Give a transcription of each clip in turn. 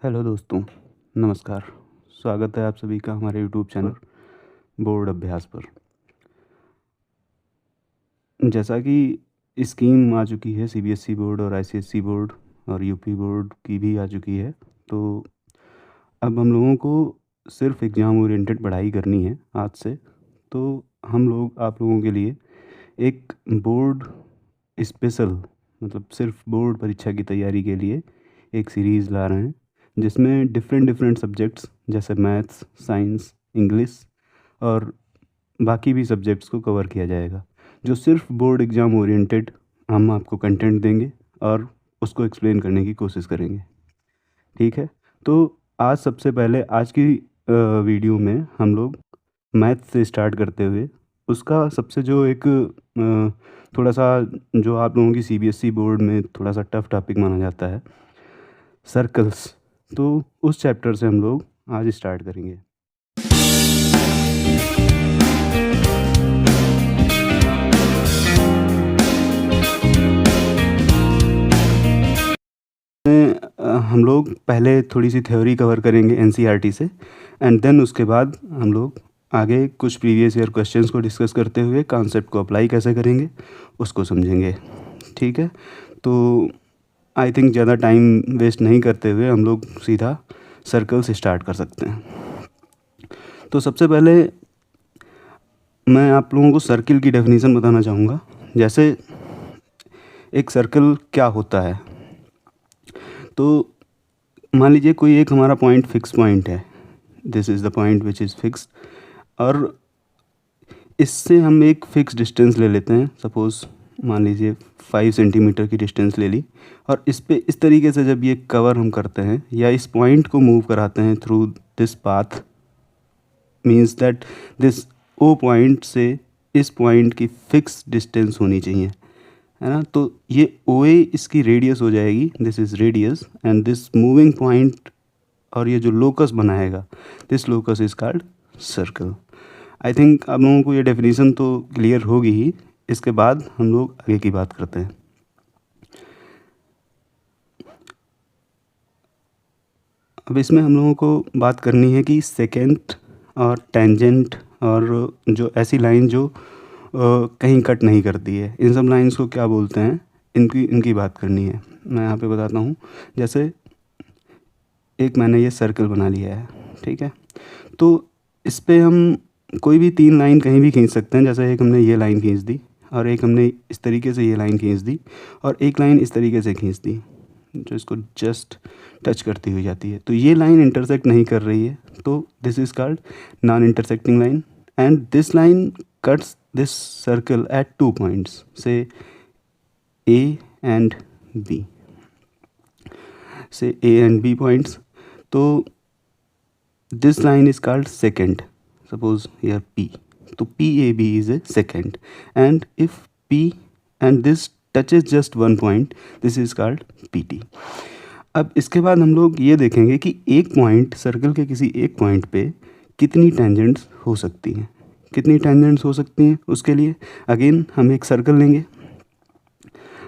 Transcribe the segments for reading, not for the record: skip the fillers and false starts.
Hello दोस्तों, नमस्कार। स्वागत है आप सभी का हमारे यूट्यूब चैनल बोर्ड अभ्यास पर। जैसा कि स्कीम आ चुकी है सीबीएसई बोर्ड और आईसीएसई बोर्ड और यूपी बोर्ड की भी आ चुकी है, तो अब हम लोगों को सिर्फ एग्ज़ाम ओरिएंटेड पढ़ाई करनी है आज से। तो हम लोग आप लोगों के लिए एक बोर्ड स्पेशल मतलब सिर्फ बोर्ड परीक्षा की तैयारी के लिए एक सीरीज़ ला रहे हैं, जिसमें डिफरेंट डिफरेंट सब्जेक्ट्स जैसे मैथ्स, साइंस, इंग्लिश और बाकी भी सब्जेक्ट्स को कवर किया जाएगा, जो सिर्फ बोर्ड एग्ज़ाम ओरिएंटेड हम आपको कंटेंट देंगे और उसको एक्सप्लेन करने की कोशिश करेंगे। ठीक है, तो आज सबसे पहले आज की वीडियो में हम लोग मैथ से स्टार्ट करते हुए उसका सबसे जो एक थोड़ा सा जो आप लोगों की सीबीएसई बोर्ड में थोड़ा सा टफ टॉपिक माना जाता है, सर्कल्स, तो उस चैप्टर से हम लोग आज स्टार्ट करेंगे। हम लोग पहले थोड़ी सी थ्योरी कवर करेंगे एनसीईआरटी से, एंड देन उसके बाद हम लोग आगे कुछ प्रीवियस ईयर क्वेश्चंस को डिस्कस करते हुए कॉन्सेप्ट को अप्लाई कैसे करेंगे उसको समझेंगे। ठीक है, तो आई थिंक ज़्यादा टाइम वेस्ट नहीं करते हुए हम लोग सीधा सर्कल से स्टार्ट कर सकते हैं। तो सबसे पहले मैं आप लोगों को सर्किल की डेफिनेशन बताना चाहूँगा। जैसे एक सर्कल क्या होता है, तो मान लीजिए कोई एक हमारा पॉइंट फिक्स पॉइंट है, this is the point which is fixed, और इससे हम एक फ़िक्स डिस्टेंस ले लेते हैं। सपोज़ मान लीजिए 5 सेंटीमीटर की डिस्टेंस ले ली, और इस पे इस तरीके से जब ये कवर हम करते हैं या इस पॉइंट को मूव कराते हैं through this path, means that this O point से इस पॉइंट की फ़िक्स डिस्टेंस होनी चाहिए, है ना। तो ये ओ ए इसकी रेडियस हो जाएगी, this is radius, and this moving point और ये जो लोकस बनाएगा, this locus is called circle. I think आप लोगों को ये डेफिनेशन तो क्लियर होगी ही। इसके बाद हम लोग आगे की बात करते हैं। अब इसमें हम लोगों को बात करनी है कि सेकेंट और टेंजेंट और जो ऐसी लाइन जो कहीं कट नहीं करती है, इन सब लाइंस को क्या बोलते हैं, इनकी बात करनी है। मैं यहाँ पे बताता हूँ। जैसे एक मैंने ये सर्कल बना लिया है, ठीक है, तो इस पे हम कोई भी 3 लाइन कहीं भी खींच सकते हैं। जैसे एक हमने ये लाइन खींच दी, और एक हमने इस तरीके से ये लाइन खींच दी, और एक लाइन इस तरीके से खींच दी जो इसको जस्ट टच करती हुई जाती है। तो ये लाइन इंटरसेक्ट नहीं कर रही है, तो this is called non intersecting line, and this line cuts this circle eight 2 points, से ए एंड बी, से ए एंड बी पॉइंट्स। तो this line is called secant. Suppose here P. So PAB is a secant, and if P and this touches just one point, this is called PT. अब इसके बाद हम लोग ये देखेंगे कि एक पॉइंट, सर्कल के किसी एक पॉइंट पे कितनी टेंजेंट्स हो सकती हैं। कितनी टेंजेंट्स हो सकती हैं, उसके लिए अगेन हम एक सर्कल लेंगे।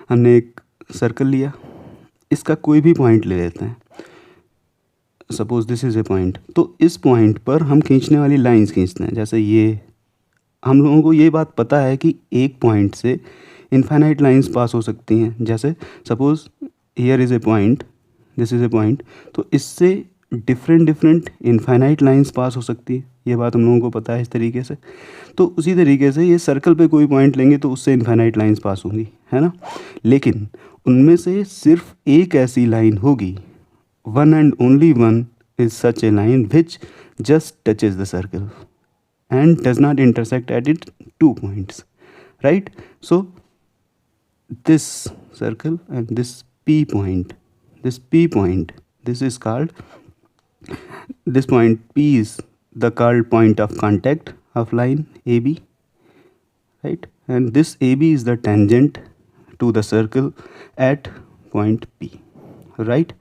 हमने एक सर्कल लिया, इसका कोई भी पॉइंट ले लेते हैं। Suppose this is a point, तो इस पॉइंट पर हम खींचने वाली लाइंस खींचते हैं। जैसे ये, हम लोगों को ये बात पता है कि एक पॉइंट से इनफाइनाइट लाइंस पास हो सकती हैं। जैसे suppose here is a point, this is a point, तो इससे different different infinite lines pass हो सकती है। ये बात हम लोगों को पता है इस तरीके से। तो उसी तरीके से ये सर्कल पे कोई पॉइंट लेंगे तो उससे इनफाइनाइट लाइंस पास होंगी, है ना। लेकिन उनमें से सिर्फ एक ऐसी लाइन होगी, one and only one is such a line which just touches the circle and does not intersect at its 2 points, right? So this circle and this P point, this is called, this point P is the called point of contact of line AB, right? And this AB is the tangent to the circle at point P, right?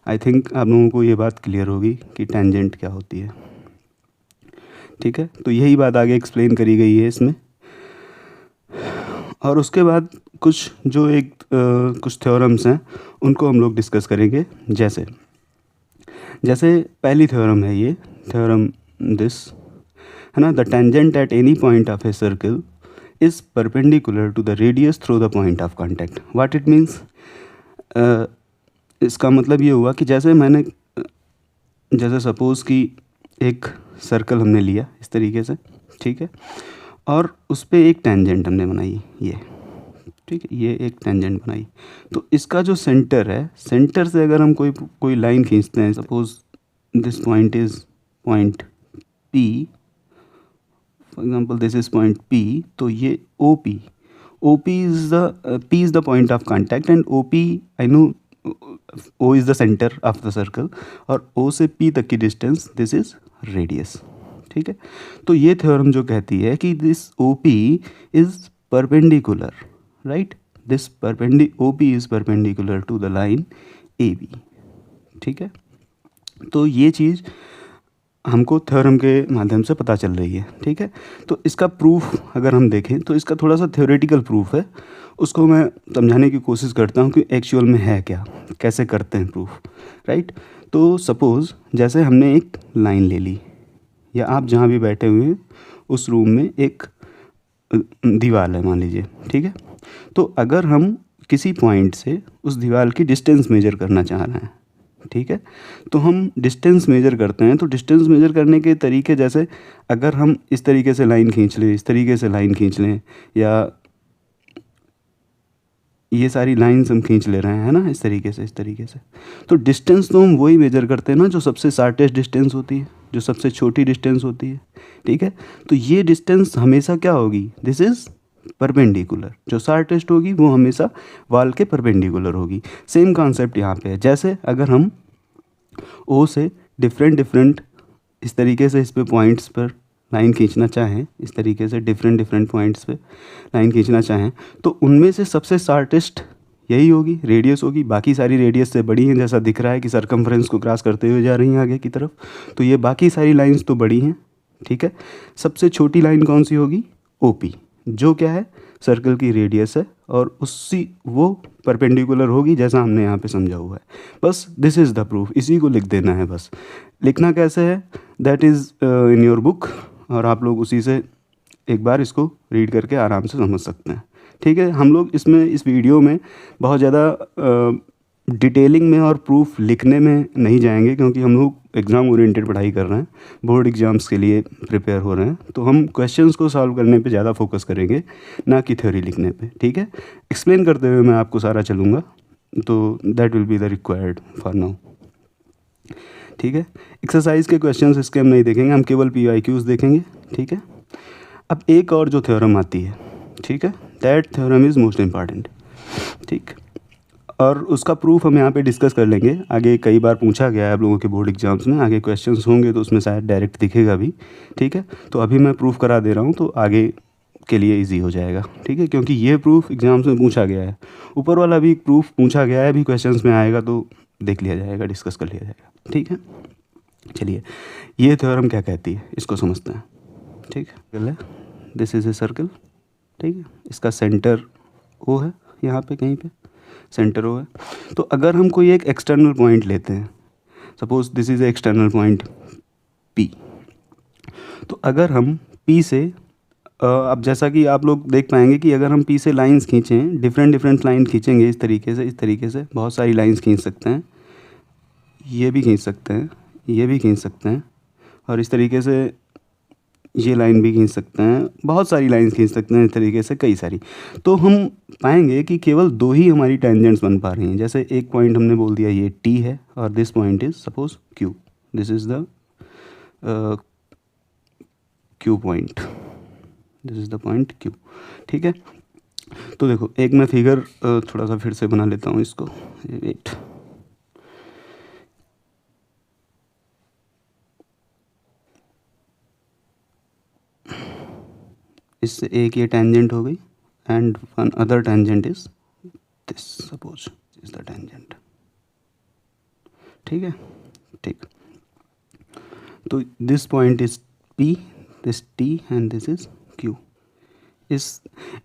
I think आप लोगों को ये बात clear होगी कि tangent क्या होती है। ठीक है, तो यही बात आगे एक्सप्लेन करी गई है इसमें। और उसके बाद कुछ कुछ थ्योरम्स हैं, उनको हम लोग डिस्कस करेंगे। जैसे जैसे पहली थ्योरम है ये थ्योरम दिस, है ना, the tangent at any point of a circle is perpendicular to the radius through the point of contact. What it means, इसका मतलब ये हुआ कि जैसे मैंने जैसे सपोज़ कि एक सर्कल हमने लिया इस तरीके से, ठीक है, और उस पर एक टेंजेंट हमने बनाई ये, ठीक है, ये एक टेंजेंट बनाई। तो इसका जो सेंटर है, सेंटर से अगर हम कोई लाइन खींचते हैं, suppose this point is point P, for example this is point P, तो ये O P is the point of contact and O P I know O is the centre of the circle, और O से P तक की distance this is radius, ठीक है। तो ये थ्योरम जो कहती है कि this O P is perpendicular, right, this O P is perpendicular to the line A B, ठीक है। तो ये चीज़ हमको थ्योरम के माध्यम से पता चल रही है, ठीक है। तो इसका प्रूफ अगर हम देखें तो इसका थोड़ा सा थ्योरेटिकल प्रूफ है, उसको मैं समझाने की कोशिश करता हूँ कि एक्चुअल में है क्या, कैसे करते हैं प्रूफ, राइट। तो सपोज़ जैसे हमने एक लाइन ले ली, या आप जहाँ भी बैठे हुए हैं उस रूम में एक दीवार है मान लीजिए, ठीक है। तो अगर हम किसी पॉइंट से उस दीवार की डिस्टेंस मेजर करना चाह रहे हैं, ठीक है, तो हम डिस्टेंस मेजर करते हैं। तो डिस्टेंस मेजर करने के तरीके, जैसे अगर हम इस तरीके से लाइन खींच लें, इस तरीके से लाइन खींच लें, या ये सारी लाइंस हम खींच ले रहे हैं, है ना, इस तरीके से, तो डिस्टेंस तो हम वही मेजर करते हैं ना जो सबसे शॉर्टेस्ट डिस्टेंस होती है, जो सबसे छोटी डिस्टेंस होती है, ठीक है। तो ये डिस्टेंस हमेशा क्या होगी, दिस इज़ परपेंडिकुलर, जो शॉर्टेस्ट होगी वो हमेशा वॉल के परपेंडिकुलर होगी। सेम कॉन्सेप्ट यहाँ पे है, जैसे अगर हम ओ से डिफरेंट इस तरीके से इस पे पॉइंट्स पर लाइन खींचना चाहें, इस तरीके से डिफरेंट पॉइंट्स पे लाइन खींचना चाहें, तो उनमें से सबसे शॉर्टेस्ट यही होगी, रेडियस होगी, बाकी सारी रेडियस से बड़ी हैं, जैसा दिख रहा है कि सरकमफ्रेंस को क्रॉस करते हुए जा रही हैं आगे की तरफ, तो ये बाकी सारी लाइंस तो बड़ी हैं, ठीक है। सबसे छोटी लाइन कौन सी होगी, ओ पी, जो क्या है सर्कल की रेडियस है, और उससी वो परपेंडिकुलर होगी जैसा हमने यहाँ पे समझा हुआ है। बस दिस इज़ द प्रूफ, इसी को लिख देना है बस। लिखना कैसे है, that is in your book, और आप लोग उसी से एक बार इसको रीड करके आराम से समझ सकते हैं, ठीक है। हम लोग इसमें इस वीडियो में बहुत ज़्यादा डिटेलिंग में और प्रूफ लिखने में नहीं जाएंगे, क्योंकि हम लोग एग्ज़ाम ओरिएंटेड पढ़ाई कर रहे हैं, बोर्ड एग्ज़ाम्स के लिए प्रिपेयर हो रहे हैं, तो हम क्वेश्चंस को सॉल्व करने पे ज़्यादा फोकस करेंगे, ना कि थ्योरी लिखने पे, ठीक है। एक्सप्लेन करते हुए मैं आपको सारा चलूँगा, तो that will be the required for now, ठीक है। एक्सरसाइज के क्वेश्चंस इसके हम नहीं देखेंगे, हम केवल PYQs देखेंगे, ठीक है। अब एक और जो थ्योरम आती है, ठीक है, that theorem is most important, ठीक, और उसका प्रूफ हम यहाँ पे डिस्कस कर लेंगे। आगे कई बार पूछा गया है आप लोगों के बोर्ड एग्जाम्स में, आगे क्वेश्चंस होंगे तो उसमें शायद डायरेक्ट दिखेगा भी, ठीक है। तो अभी मैं प्रूफ करा दे रहा हूँ, तो आगे के लिए इजी हो जाएगा, ठीक है, क्योंकि ये प्रूफ एग्जाम्स में पूछा गया है, ऊपर वाला भी प्रूफ पूछा गया है, अभी क्वेश्चंस में आएगा तो देख लिया जाएगा, डिस्कस कर लिया जाएगा, ठीक है। चलिए, ये थ्योरम क्या कहती है इसको समझते हैं, ठीक है। दिस इज़ ए सर्कल, ठीक है, इसका सेंटर ओ है, यहाँ पे कहीं पे सेंटर ओ है। तो अगर हम कोई एक एक्सटर्नल पॉइंट लेते हैं, suppose this is a external point P, तो अगर हम पी से अब जैसा कि आप लोग देख पाएंगे कि अगर हम पी से लाइंस खींचें, डिफरेंट लाइन खींचेंगे इस तरीके से बहुत सारी लाइंस खींच सकते हैं, ये भी खींच सकते हैं, ये भी खींच सकते हैं, और इस तरीके से ये लाइन भी खींच सकते हैं, बहुत सारी लाइंस खींच सकते हैं इस तरीके से, कई सारी। तो हम पाएंगे कि केवल दो ही हमारी टेंजेंट्स बन पा रही हैं। जैसे एक पॉइंट हमने बोल दिया ये टी है, और this point is suppose Q, this is the Q point, this is the point Q, ठीक है। तो देखो, एक मैं फिगर थोड़ा सा फिर से बना लेता हूँ इसको, वेट, इससे एक ये टेंजेंट हो गई, and one other tangent is this, suppose is the tangent, ठीक है, ठीक। तो this point is P, this T and this is Q।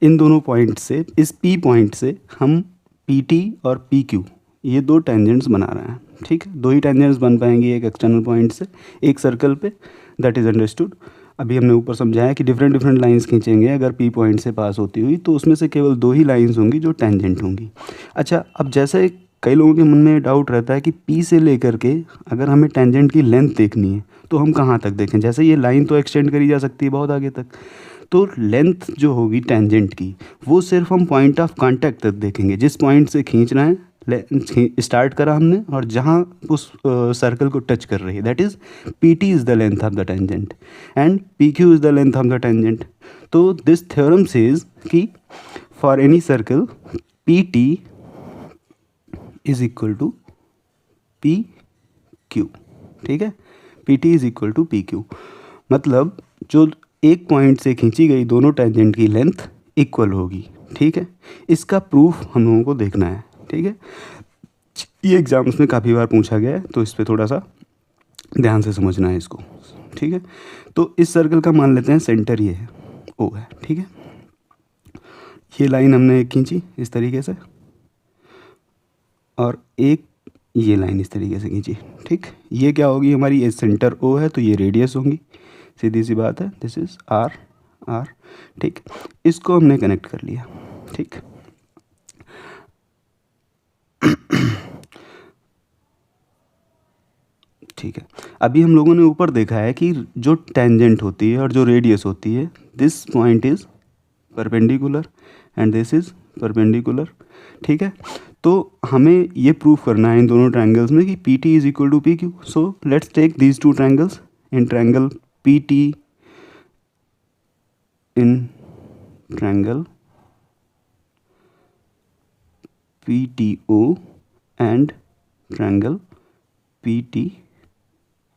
इन दोनों पॉइंट से, इस P पॉइंट से हम PT और PQ ये दो टेंजेंट्स बना रहे हैं, ठीक है, 2 ही टेंजेंट्स बन पाएंगी एक एक्सटर्नल पॉइंट से एक सर्कल पे, दैट इज़ अंडरस्टूड। अभी हमने ऊपर समझाया कि डिफरेंट डिफरेंट लाइंस खींचेंगे अगर पी पॉइंट से पास होती हुई, तो उसमें से केवल 2 ही लाइंस होंगी जो टेंजेंट होंगी। अच्छा, अब जैसे कई लोगों के मन में डाउट रहता है कि पी से लेकर के अगर हमें टेंजेंट की लेंथ देखनी है तो हम कहाँ तक देखें, जैसे ये लाइन तो एक्सटेंड करी जा सकती है बहुत आगे तक, तो लेंथ जो होगी टेंजेंट की वो सिर्फ हम पॉइंट ऑफ कांटेक्ट तक देखेंगे, जिस पॉइंट से खींच रहे हैं, स्टार्ट करा हमने और जहाँ उस सर्कल को टच कर रही है, that is P T is the length of the tangent and P Q is the length of the tangent. तो दिस थ्योरम सेज कि for any circle P T is equal to P Q. ठीक है, P T is equal to P Q, मतलब जो एक point से खींची गई दोनों टेंजेंट की लेंथ इक्वल होगी। ठीक है, इसका प्रूफ हम लोगों को देखना है। ठीक है, ये एग्जाम्स में काफ़ी बार पूछा गया है, तो इस पर थोड़ा सा ध्यान से समझना है इसको। ठीक है, तो इस सर्कल का मान लेते हैं सेंटर ये है, ओ है। ठीक है, ये लाइन हमने खींची इस तरीके से और एक ये लाइन इस तरीके से खींची। ठीक, ये क्या होगी हमारी, ये सेंटर ओ है तो ये रेडियस होंगी, सीधी सी बात है, दिस इज आर आर। ठीक, इसको हमने कनेक्ट कर लिया। ठीक, ठीक है, अभी हम लोगों ने ऊपर देखा है कि जो टेंजेंट होती है और जो रेडियस होती है, this point is perpendicular and this is perpendicular. ठीक है, तो हमें ये प्रूफ करना है इन दोनों ट्रायंगल्स में कि P T is equal to P Q. So let's take these two triangles. In triangle P T, in triangle P T O and triangle P T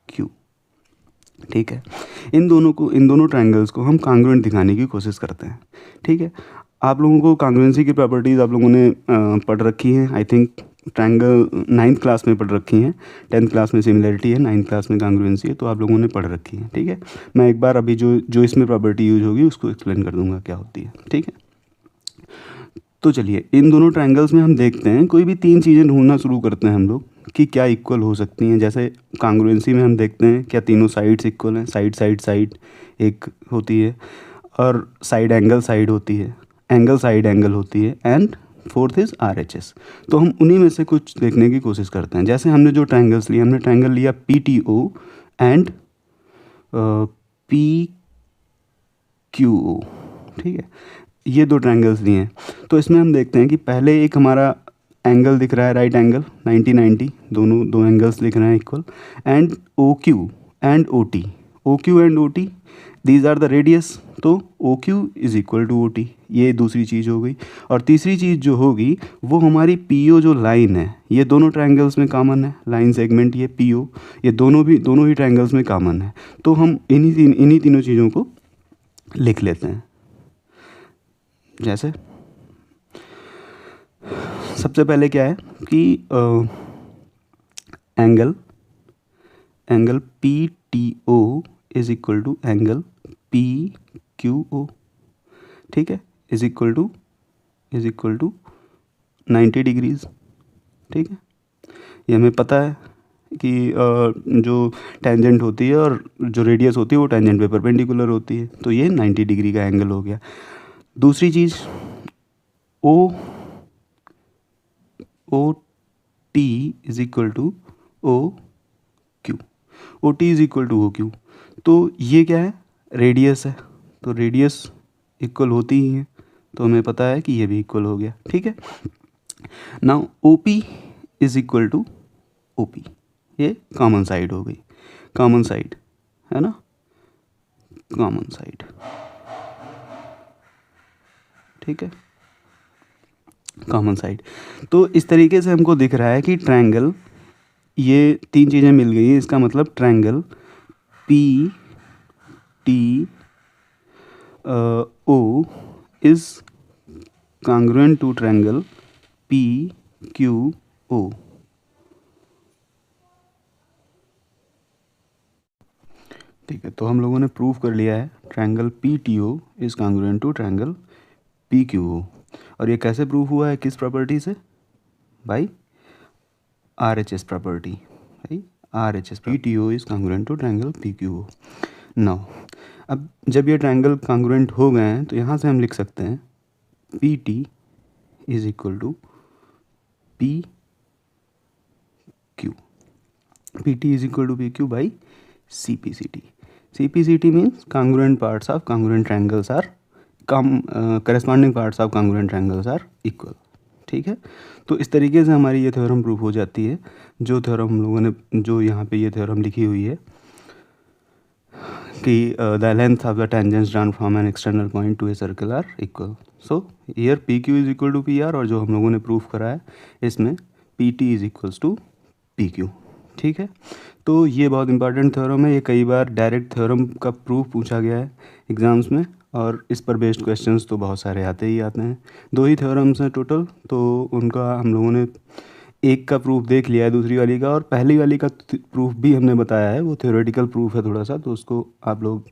Q. ठीक है, इन दोनों ट्रायंगल्स को हम कांग्रुएंट दिखाने की कोशिश करते हैं। ठीक है, आप लोगों को कांग्रुएंसी की प्रॉपर्टीज़ आप लोगों ने पढ़ रखी हैं, I think triangle 9th class में पढ़ रखी हैं। 10th क्लास में सिमिलरिटी है, 9th क्लास में कांग्रुएंसी है, तो आप लोगों ने पढ़ रखी है। ठीक है, मैं एक बार अभी जो इसमें प्रॉपर्टी यूज होगी उसको एक्सप्लेन कर दूंगा क्या होती है। ठीक है, तो चलिए इन दोनों ट्रायंगल्स में हम देखते हैं, कोई भी 3 चीज़ें ढूंढना शुरू करते हैं हम लोग कि क्या इक्वल हो सकती हैं। जैसे कांग्रुएंसी में हम देखते हैं क्या तीनों साइड्स इक्वल हैं, साइड साइड साइड एक होती है, और साइड एंगल साइड होती है, एंगल साइड एंगल होती है, and fourth is R H S. तो हम उन्हीं में से कुछ देखने की कोशिश करते हैं। जैसे हमने जो ट्रायंगल्स लिए, हमने ट्रायंगल लिया P T O and P Q O. ठीक है, ये 2 ट्रायंगल्स लिए हैं, तो इसमें हम देखते हैं कि पहले एक हमारा एंगल दिख रहा है, राइट एंगल 90 दोनों 2 एंगल्स दिख रहे हैं equal, and O Q and O T, O Q and O T these are the radius, तो O Q is equal to O T, ये दूसरी चीज़ हो गई। और तीसरी चीज़ जो होगी वो हमारी पी ओ जो लाइन है, ये दोनों ट्रायंगल्स में कॉमन है, लाइन सेगमेंट ये पी ओ, ये दोनों ही ट्रायंगल्स में कॉमन है, तो हम इन्हीं तीनों चीज़ों को लिख लेते हैं। जैसे सबसे पहले क्या है कि angle P T O is equal to angle P Q O. ठीक है, इज इक्वल टू 90 डिग्रीज। ठीक है, ये हमें पता है कि जो टेंजेंट होती है और जो रेडियस होती है वो टेंजेंट पे परपेंडिकुलर होती है, तो ये 90 डिग्री का एंगल हो गया। दूसरी चीज़ O T is equal to O Q, O T is equal to O Q, तो ये क्या है, रेडियस है, तो रेडियस इक्वल होती ही है, तो हमें पता है कि ये भी इक्वल हो गया। ठीक है, now O P is equal to O P, ये कॉमन साइड हो गई, कॉमन साइड है ना, कॉमन साइड। ठीक है, कॉमन साइड। तो इस तरीके से हमको दिख रहा है कि ट्रायंगल, ये 3 चीज़ें मिल गई हैं, इसका मतलब triangle P T O is congruent to triangle P Q O. ठीक है, तो हम लोगों ने प्रूव कर लिया है triangle P T O is congruent to triangle P Q O. और ये कैसे प्रूव हुआ है, किस प्रॉपर्टी से, भाई RHS property, right, RHS PTO is congruent to triangle PQO। Now अब जब ये ट्रायंगल कांग्रुएंट हो गए हैं तो यहाँ से हम लिख सकते हैं PT is equal to PQ, PT is equal to PQ by CPCT. CPCT means congruent parts of congruent triangles are corresponding parts of congruent triangles are equal। ठीक है, तो इस तरीके से हमारी ये थ्योरम प्रूफ हो जाती है। जो थ्योरम हम लोगों ने जो यहाँ पे ये थ्योरम लिखी हुई है कि the length of the tangents drawn from an external point to a circle are equal. So here PQ is equal to PR, और जो हम लोगों ने प्रूफ करा है इसमें PT is equals to PQ। ठीक है, तो ये बहुत इंपॉर्टेंट थ्योरम है, ये कई बार डायरेक्ट थ्योरम का प्रूफ पूछा गया है एग्ज़ाम्स में, और इस पर बेस्ड क्वेश्चंस तो बहुत सारे आते ही आते हैं। 2 ही थ्योरम्स हैं टोटल, तो उनका हम लोगों ने एक का प्रूफ देख लिया है, दूसरी वाली का, और पहली वाली का प्रूफ भी हमने बताया है, वो थ्योरेटिकल प्रूफ है थोड़ा सा, तो उसको आप लोग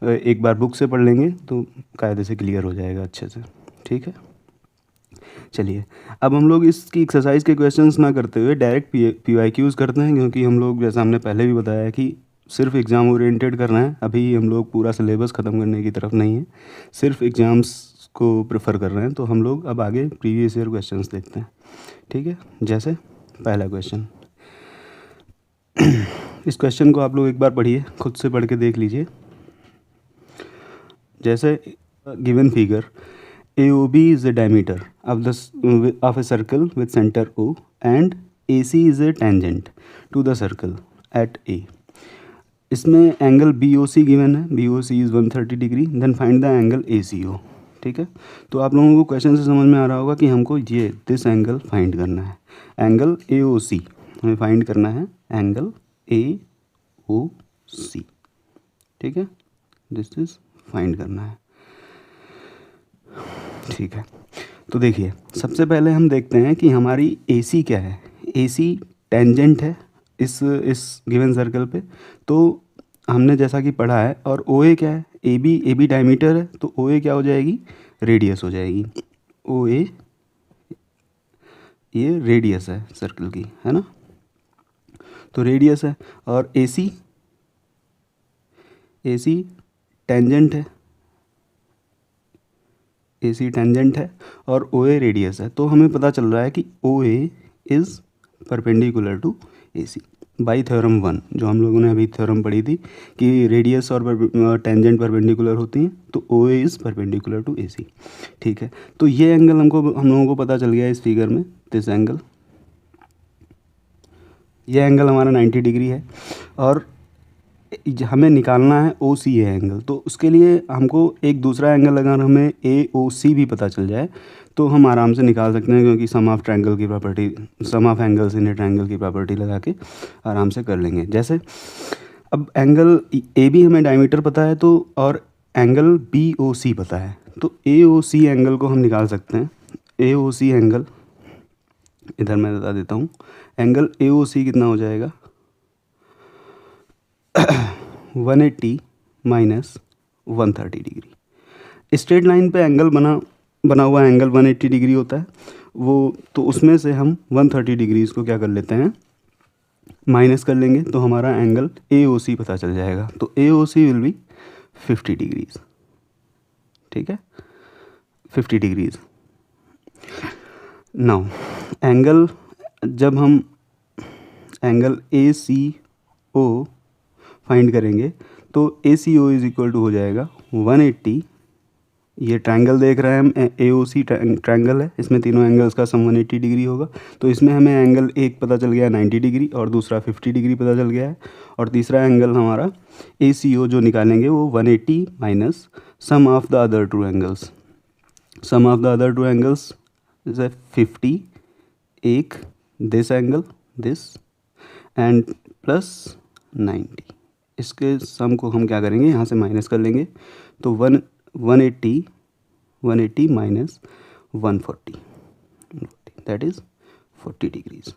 एक बार बुक से पढ़ लेंगे तो कायदे से क्लियर हो जाएगा अच्छे से। ठीक है, चलिए अब हम लोग इसकी एक्सरसाइज के क्वेश्चंस ना करते हुए डायरेक्ट PYQs करते हैं, क्योंकि हम लोग जैसा हमने पहले भी बताया कि सिर्फ एग्ज़ाम ओरिएंटेड करना है। अभी हम लोग पूरा सिलेबस ख़त्म करने की तरफ नहीं है, सिर्फ एग्ज़ाम्स को प्रेफर कर रहे हैं। तो हम लोग अब आगे प्रीवियस ईयर क्वेश्चंस देखते हैं। ठीक है, जैसे पहला क्वेश्चन इस क्वेश्चन को आप लोग एक बार पढ़िए, खुद से पढ़ के देख लीजिए। जैसे given figure AOB is the diameter of a circle with center O and AC is a tangent to the circle at A। इसमें एंगल BOC गिवन है, BOC is 130 degree, then find the angle ACO। ठीक है, तो आप लोगों को question से समझ में आ रहा होगा कि हमको ये दिस एंगल फाइंड करना है, एंगल AOC हमें फाइंड करना है, एंगल AOC। ठीक है, दिस इज फाइंड करना है। ठीक है, तो देखिए सबसे पहले हम देखते हैं कि हमारी AC क्या है। AC टेंजेंट है इस गिवन सर्कल पे, तो हमने जैसा कि पढ़ा है, और OA क्या है, AB डायमीटर है, तो OA क्या हो जाएगी, रेडियस हो जाएगी। OA ये रेडियस है सर्कल की, है ना, तो रेडियस है, और AC टेंजेंट है, AC टेंजेंट है, और OA रेडियस है। तो हमें पता चल रहा है कि OA is perpendicular to AC by theorem 1, जो हम लोगों ने अभी थ्योरम पढ़ी थी कि रेडियस और टेंजेंट परपेंडिकुलर होती हैं, तो OA is perpendicular to AC। ठीक है, तो ये एंगल हम लोगों को पता चल गया इस फिगर में, दिस एंगल, ये एंगल हमारा 90 डिग्री है, और हमें निकालना है OCA एंगल। तो उसके लिए हमको एक दूसरा एंगल अगर हमें AOC भी पता चल जाए तो हम आराम से निकाल सकते हैं, क्योंकि सम ऑफ ट्रायंगल की property, sum of angles in a triangle की प्रॉपर्टी लगा के आराम से कर लेंगे। जैसे अब एंगल AB हमें डायमीटर पता है, तो और एंगल BOC पता है, तो AOC एंगल को हम निकाल सकते हैं। AOC एंगल इधर मैं बता देता हूँ, एंगल AOC कितना हो जाएगा, 180 माइनस 130 डिग्री। स्ट्रेट लाइन पे एंगल बना हुआ एंगल 180 डिग्री होता है वो, तो उसमें से हम 130 डिग्रीज़ को क्या कर लेते हैं, माइनस कर लेंगे, तो हमारा एंगल AOC पता चल जाएगा। तो AOC विल बी 50 डिग्रीज़। ठीक है, 50 डिग्रीज़। नाउ एंगल, जब हम एंगल ACO फाइंड करेंगे तो ACO इज इक्वल टू हो जाएगा 180, ये ट्रायंगल देख रहे हैं हम, AOC ट्रायंगल है, इसमें तीनों एंगल्स का सम 180 डिग्री होगा। तो इसमें हमें एंगल एक पता चल गया 90 डिग्री, और दूसरा 50 डिग्री पता चल गया है, और तीसरा एंगल हमारा ACO जो निकालेंगे वो 180 minus sum of the other two angles, sum of the other two angles is 50, एक this angle this, and plus 90, इसके सम को हम क्या करेंगे, यहाँ से माइनस कर लेंगे, तो 180 माइनस 140, दैट इज़ 40 डिग्रीज़।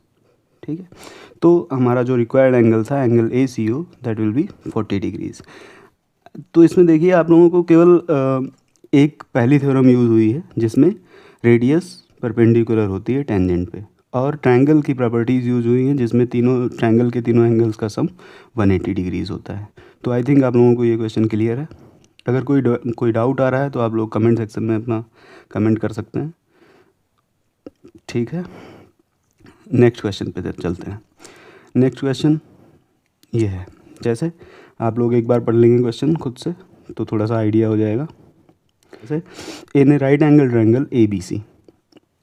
ठीक है, तो हमारा जो रिक्वायर्ड एंगल था, angle ACO, that will be 40 degrees. तो इसमें देखिए आप लोगों को केवल एक पहली थ्योरम यूज़ हुई है जिसमें रेडियस परपेंडिकुलर होती है टेंजेंट पे, और ट्रायंगल की प्रॉपर्टीज़ यूज हुई हैं जिसमें तीनों ट्रायंगल के तीनों एंगल्स का सम 180 डिग्रीज़ होता है। तो आई थिंक आप लोगों को ये क्वेश्चन क्लियर है। अगर कोई डाउट आ रहा है तो आप लोग कमेंट सेक्शन में अपना कमेंट कर सकते हैं, ठीक है। नेक्स्ट क्वेश्चन पे चलते हैं। नेक्स्ट क्वेश्चन ये है, जैसे आप लोग एक बार पढ़ लेंगे क्वेश्चन खुद से तो थोड़ा सा आइडिया हो जाएगा। जैसे in a right angle triangle A B C,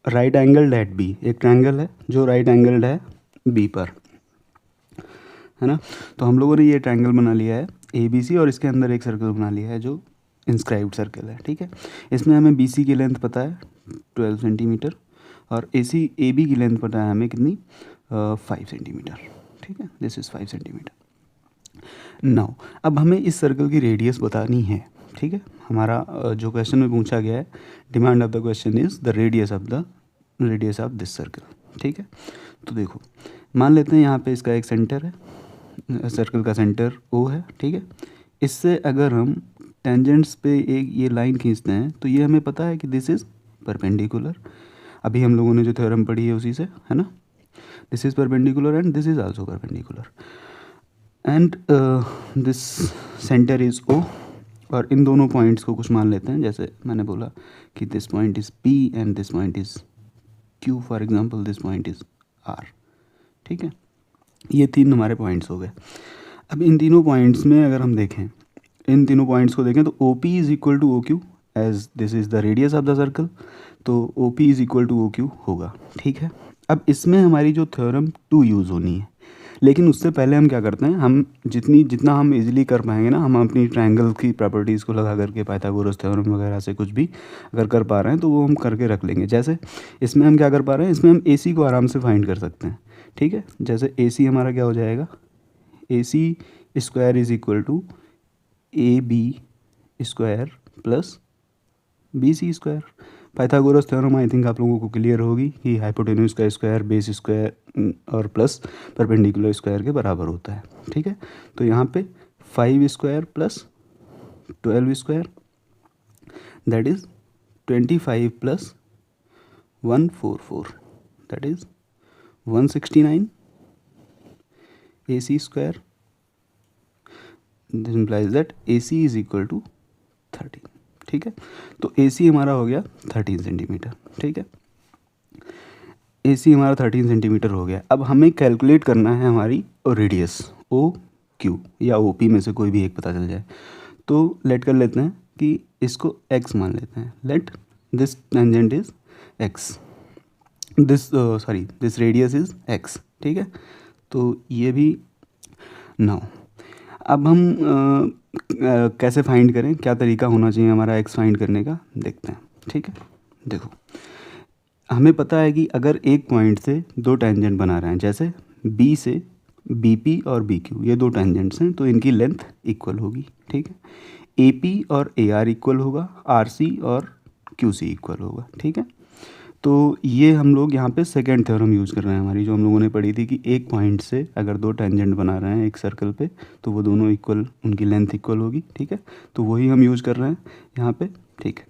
right angled at B, एक ट्रायंगल है जो राइट एंगल्ड है बी पर, है ना। तो हम लोगों ने ये ट्रायंगल बना लिया है ए बी सी और इसके अंदर एक सर्कल बना लिया है जो इंस्क्राइब्ड सर्कल है, ठीक है। इसमें हमें बी सी की लेंथ पता है 12 सेंटीमीटर और ए बी की लेंथ पता है हमें कितनी 5 सेंटीमीटर, ठीक है। This is 5 centimetre. नाउ अब हमें इस सर्कल की रेडियस बतानी है, ठीक है। हमारा जो क्वेश्चन में पूछा गया है, demand of the question is the radius of this circle, ठीक है। तो देखो मान लेते हैं यहाँ पे इसका एक सेंटर है, सर्कल का सेंटर O है, ठीक है। इससे अगर हम टेंजेंट्स पे एक ये लाइन खींचते हैं तो ये हमें पता है कि दिस इज़ परपेंडिकुलर। अभी हम लोगों ने जो थ्योरम पढ़ी है उसी से, है ना। This is perpendicular and this is also perpendicular and this centre is O। और इन दोनों पॉइंट्स को कुछ मान लेते हैं, जैसे मैंने बोला कि this point is P and this point is Q, for example this point is R, ठीक है। ये तीन हमारे पॉइंट्स हो गए। अब इन तीनों पॉइंट्स में अगर हम देखें, इन तीनों पॉइंट्स को देखें तो OP is equal to OQ as this is the radius of the circle, तो OP is equal to OQ होगा, ठीक है। अब इसमें हमारी जो थ्योरम 2 यूज़ होनी है, लेकिन उससे पहले हम क्या करते हैं, हम जितना हम इजीली कर पाएंगे ना, हम अपनी ट्रायंगल की प्रॉपर्टीज़ को लगा करके पाइथागोरस थ्योरम वगैरह से कुछ भी अगर कर पा रहे हैं तो वो हम करके रख लेंगे। जैसे इसमें हम क्या कर पा रहे हैं, इसमें हम AC को आराम से फाइंड कर सकते हैं, ठीक है। जैसे AC हमारा क्या हो जाएगा, AC square is equal to AB square plus BC square. Pythagoras theorem I think आप लोगों को क्लियर होगी कि हाइपोटेन्यूज का स्क्वायर बेस स्क्वायर और प्लस परपेंडिकुलर स्क्वायर के बराबर होता है, ठीक है। तो यहाँ पे 5 square plus 12 square that is 25 plus 144 that is 169 AC square. This implies that AC is equal to 13, ठीक है। तो AC हमारा हो गया 13 सेंटीमीटर, ठीक है। AC हमारा 13 सेंटीमीटर हो गया। अब हमें कैलकुलेट करना है हमारी रेडियस OQ या OP में से कोई भी एक पता चल जाए। तो लेट कर लेते हैं कि इसको x मान लेते हैं। Let this tangent is x, this radius is x, ठीक है। तो ये भी नाउ अब हम कैसे फाइंड करें, क्या तरीका होना चाहिए हमारा x फाइंड करने का, देखते हैं, ठीक है। देखो हमें पता है कि अगर एक पॉइंट से दो टेंजेंट बना रहे हैं, जैसे B से BP और BQ, ये दो टेंजेंट्स हैं तो इनकी लेंथ इक्वल होगी, ठीक है। AP और AR इक्वल होगा, RC और QC इक्वल होगा, ठीक है। तो ये हम लोग यहाँ पे सेकेंड थ्योरम यूज़ कर रहे हैं हमारी, जो हम लोगों ने पढ़ी थी कि एक पॉइंट से अगर दो टेंजेंट बना रहे हैं एक सर्कल पे तो वो दोनों इक्वल, उनकी लेंथ इक्वल होगी, ठीक है। तो वही हम यूज़ कर रहे हैं यहाँ पे, ठीक है।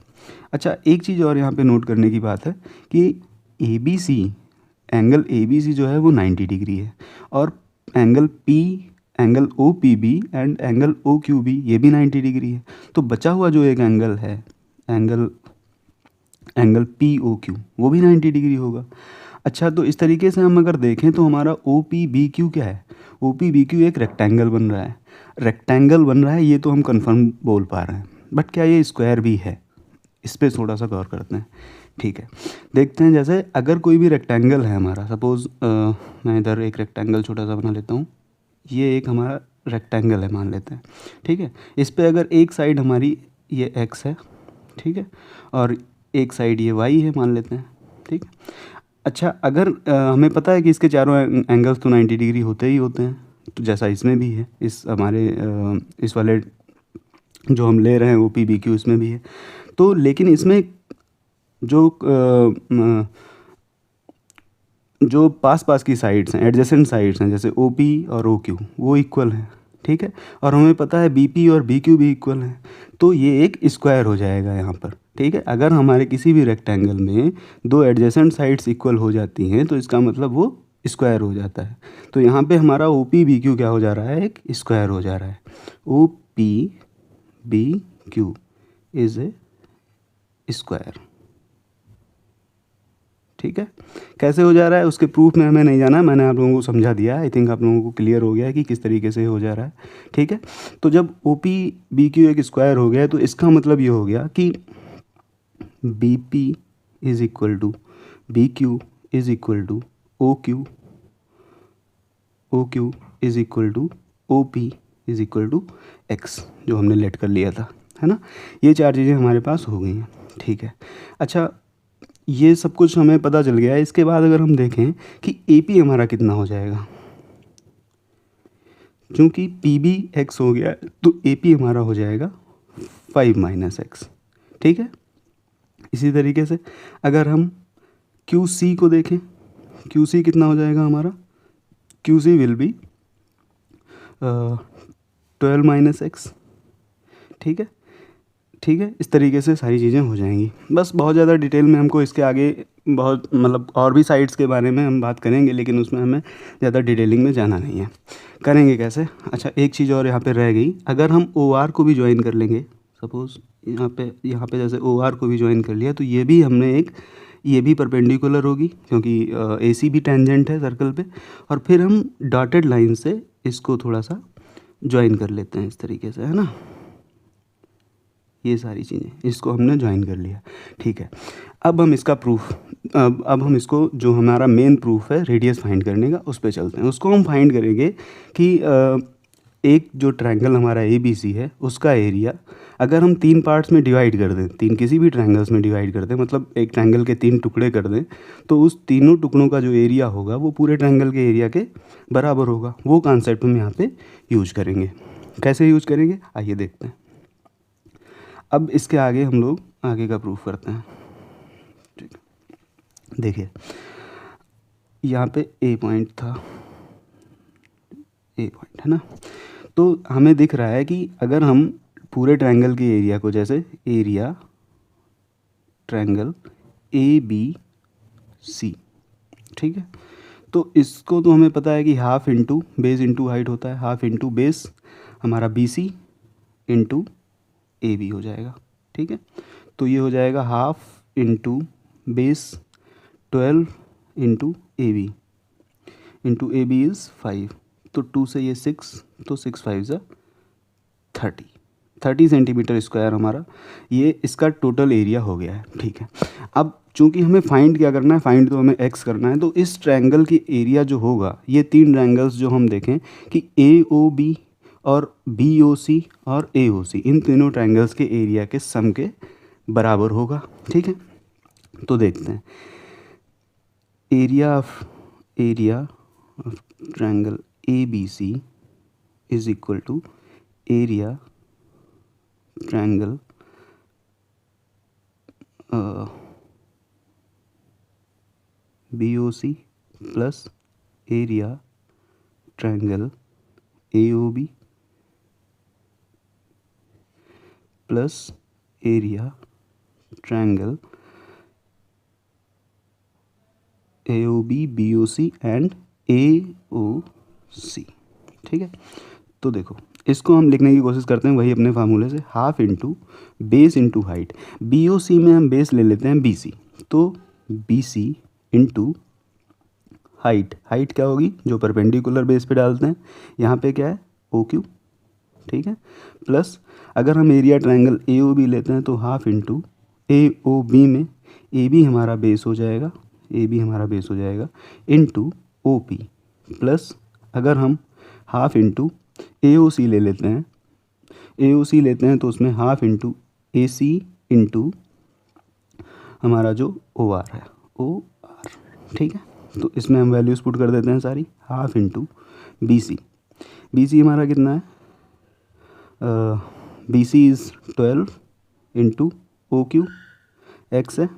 अच्छा एक चीज़ और यहाँ पे नोट करने की बात है कि एंगल ABC जो है वो 90 डिग्री है और angle OPB and angle OQB ये भी 90 डिग्री है। तो बचा हुआ जो एक एंगल है, एंगल POQ, वो भी 90 डिग्री होगा। अच्छा तो इस तरीके से हम अगर देखें तो हमारा OPBQ क्या है, OPBQ एक रेक्टेंगल बन रहा है, ये तो हम कंफर्म बोल पा रहे हैं। बट क्या ये स्क्वायर भी है, इस पर थोड़ा सा गौर करते हैं, ठीक है। देखते हैं जैसे अगर कोई भी रेक्टेंगल है हमारा, सपोज़ मैं इधर एक रेक्टेंगल छोटा सा बना लेता हूँ, ये एक हमारा रेक्टेंगल है मान लेते हैं, ठीक है। इस पे अगर एक साइड हमारी ये x है, ठीक है, और एक साइड ये y है मान लेते हैं, ठीक है। अच्छा अगर हमें पता है कि इसके चारों एंगल्स तो 90 डिग्री होते ही होते हैं, तो जैसा इसमें भी है, इस हमारे इस वाले जो हम ले रहे हैं OPBQ इसमें भी है। तो लेकिन इसमें जो पास की साइड्स हैं, एडजेसेंट साइड्स हैं, जैसे OP और OQ वो इक्वल हैं, ठीक है। और हमें पता है BP और BQ भी इक्वल हैं, तो ये एक स्क्वायर हो जाएगा यहाँ पर, ठीक है, अगर हमारे किसी भी रेक्टेंगल में दो एडजेसेंट साइड्स इक्वल हो जाती हैं तो इसका मतलब वो स्क्वायर हो जाता है। तो यहाँ पे हमारा ओ पी बी क्यू क्या हो जा रहा है, एक स्क्वायर हो जा रहा है। O P B Q is a square. ठीक है, कैसे हो जा रहा है उसके प्रूफ में हमें नहीं जाना है, मैंने आप लोगों को समझा दिया है। आई थिंक आप लोगों को क्लियर हो गया है कि किस तरीके से हो जा रहा है। ठीक है, तो जब ओ पी बी क्यू एक स्क्वायर हो गया तो इसका मतलब ये हो गया कि B P is equal to B Q is equal to O Q is equal to O P is equal to X, जो हमने लेट कर लिया था, है ना। ये चार चीज़ें हमारे पास हो गई हैं। ठीक है, अच्छा ये सब कुछ हमें पता चल गया है। इसके बाद अगर हम देखें कि ए पी हमारा कितना हो जाएगा, क्योंकि पी बी एक्स हो गया तो ए पी हमारा हो जाएगा 5 माइनस एक्स। ठीक है, इसी तरीके से अगर हम क्यू सी को देखें, क्यू सी कितना हो जाएगा हमारा, Q C will be 12 minus X. ठीक है, ठीक है, इस तरीके से सारी चीज़ें हो जाएंगी। बस बहुत ज़्यादा डिटेल में हमको इसके आगे बहुत मतलब और भी साइड्स के बारे में हम बात करेंगे, लेकिन उसमें हमें ज़्यादा डिटेलिंग में जाना नहीं है। करेंगे कैसे, अच्छा एक चीज़ और यहाँ पे रह गई, अगर हम ओ आर को भी ज्वाइन कर लेंगे, सपोज़ यहाँ पे जैसे ओ आर को भी ज्वाइन कर लिया तो ये भी हमने एक, ये भी परपेंडिकुलर होगी क्योंकि ए सी भी टेंजेंट है सर्कल पे, और फिर हम डॉटेड लाइन से इसको थोड़ा सा ज्वाइन कर लेते हैं इस तरीके से, है ना। ये सारी चीज़ें इसको हमने ज्वाइन कर लिया। ठीक है, अब हम इसका प्रूफ, अब हम इसको जो हमारा मेन प्रूफ है रेडियस फाइंड करने का उस पर चलते हैं। उसको हम फाइंड करेंगे कि एक जो ट्रायंगल हमारा ए बी सी है उसका एरिया अगर हम तीन पार्ट्स में डिवाइड कर दें, तीन किसी भी ट्रायंगल्स में डिवाइड कर दें, मतलब एक ट्रायंगल के तीन टुकड़े कर दें, तो उस तीनों टुकड़ों का जो एरिया होगा वो पूरे ट्रायंगल के एरिया के बराबर होगा। वो कॉन्सेप्ट हम यहाँ पे यूज करेंगे। कैसे यूज करेंगे आइए देखते हैं। अब इसके आगे हम लोग आगे का प्रूफ करते हैं। ठीक है, देखिए यहाँ पे ए पॉइंट था, ए पॉइंट है ना, तो हमें दिख रहा है कि अगर हम पूरे ट्रायंगल के एरिया को, जैसे area triangle A B C, ठीक है, तो इसको तो हमें पता है कि half into base into height होता है, हाफ इंटू बेस हमारा B C into A B हो जाएगा। ठीक है, तो ये हो जाएगा half into base 12 into A B is 5, तो 2 से ये 6, तो 6 5 ज़ा 30 सेंटीमीटर स्क्वायर हमारा ये इसका टोटल एरिया हो गया है। ठीक है, अब चूंकि हमें फाइंड क्या करना है, फाइंड तो हमें एक्स करना है, तो इस ट्रायंगल की एरिया जो होगा, ये तीन ट्रायंगल्स जो हम देखें कि ए ओ बी और बी ओ सी और ए ओ सी, इन तीनों ट्रायंगल्स के एरिया के सम के बराबर होगा। ठीक है, तो देखते हैं area of triangle A B C is equal to area triangle B O C plus area triangle A O B plus area triangle A O B B O C and A O C. ठीक है, तो देखो इसको हम लिखने की कोशिश करते हैं वही अपने फार्मूले से, half into base into height. B O C में हम बेस ले लेते हैं बी सी, तो B C into height, height क्या होगी जो परपेंडिकुलर बेस पे डालते हैं, यहाँ पे क्या है ओ क्यू। ठीक है, प्लस अगर हम area triangle A O B लेते हैं तो half into A O B में ए बी हमारा बेस हो जाएगा, ए बी हमारा बेस हो जाएगा इंटू ओ पी, प्लस अगर हम हाफ इंटू ए ओ सी ले लेते हैं, ए ओ सी लेते हैं तो उसमें half into A C into हमारा जो ओ आर है, ओ आर। ठीक है, तो इसमें हम वैल्यूज़ पुट कर देते हैं सारी, half into B C, B C हमारा कितना है, B C is 12 into O Q X है,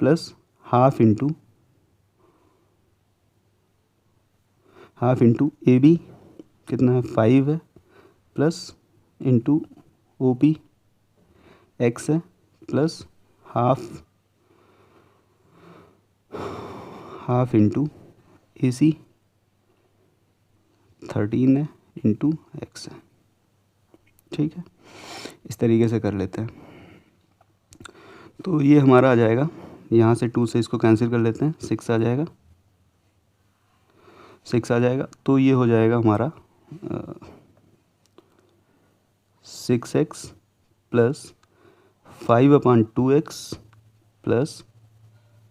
plus half into A B कितना है 5 है, plus into O P X है, plus half into A C 13 है इंटू एक्स है। ठीक है, इस तरीके से कर लेते हैं। तो ये हमारा आ जाएगा, यहाँ से 2 से इसको कैंसिल कर लेते हैं, 6 आ जाएगा, 6 आ जाएगा। तो ये हो जाएगा हमारा 6x plus 5/2x plus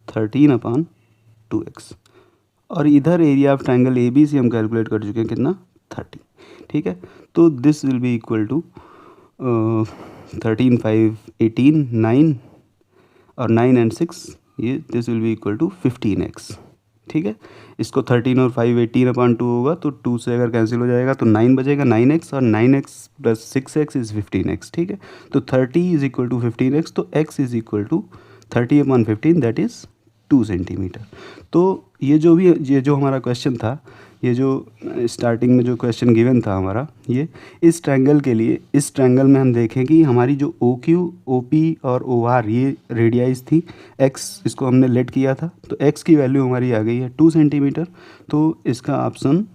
13/2x। और इधर area of triangle A B C हम कैलकुलेट कर चुके हैं, कितना, 30। ठीक है, तो this will be equal to 13 5 18 9 और 9 and 6, ये this will be equal to 15x। ठीक है, इसको 13 और 5 18/2 होगा, तो 2 से अगर कैंसिल हो जाएगा तो 9 बचेगा, 9x और 9x plus 6x is 15x। ठीक है, तो 30 इज इक्वल टू 15x, तो x is equal to 30/15, that is 2 centimetre. तो ये जो हमारा क्वेश्चन था, ये जो स्टार्टिंग में जो क्वेश्चन गिवन था हमारा, ये इस ट्रायंगल के लिए, इस ट्रायंगल में हम देखें कि हमारी जो OQ, OP और OR ये रेडियाइज थी, x इसको हमने लेट किया था, तो x की वैल्यू हमारी आ गई है 2 सेंटीमीटर। तो इसका ऑप्शन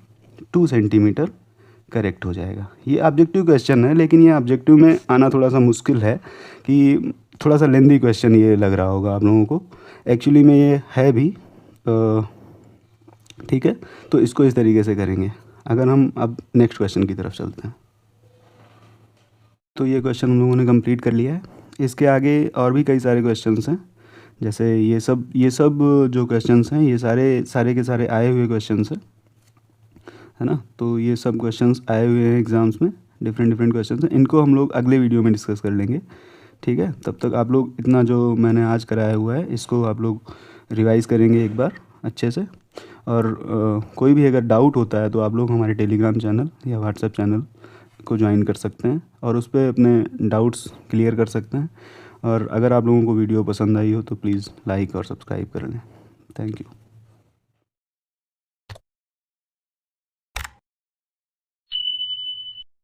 2 सेंटीमीटर करेक्ट हो जाएगा। ये ऑब्जेक्टिव क्वेश्चन है, लेकिन ये ऑब्जेक्टिव में आना थोड़ा सा मुश्किल है, कि थोड़ा सा लेंदी क्वेश्चन ये लग रहा होगा आप लोगों को, एक्चुअली में ये है भी। ठीक है, तो इसको इस तरीके से करेंगे। अगर हम अब नेक्स्ट क्वेश्चन की तरफ चलते हैं, तो ये क्वेश्चन हम लोगों ने कंप्लीट कर लिया है। इसके आगे और भी कई सारे क्वेश्चंस हैं, जैसे ये सब जो क्वेश्चंस हैं, ये सारे के सारे आए हुए क्वेश्चंस हैं, है ना। तो ये सब क्वेश्चंस आए हुए हैं एग्ज़ाम्स में, डिफरेंट क्वेश्चंस हैं। इनको हम लोग अगले वीडियो में डिस्कस कर लेंगे। ठीक है, तब तक आप लोग इतना जो मैंने आज कराया हुआ है, इसको आप लोग रिवाइज़ करेंगे एक बार अच्छे से। और कोई भी अगर डाउट होता है तो आप लोग हमारे टेलीग्राम चैनल या व्हाट्सएप चैनल को ज्वाइन कर सकते हैं और उस पर अपने डाउट्स क्लियर कर सकते हैं। और अगर आप लोगों को वीडियो पसंद आई हो तो प्लीज़ लाइक और सब्सक्राइब कर लें। Thank you.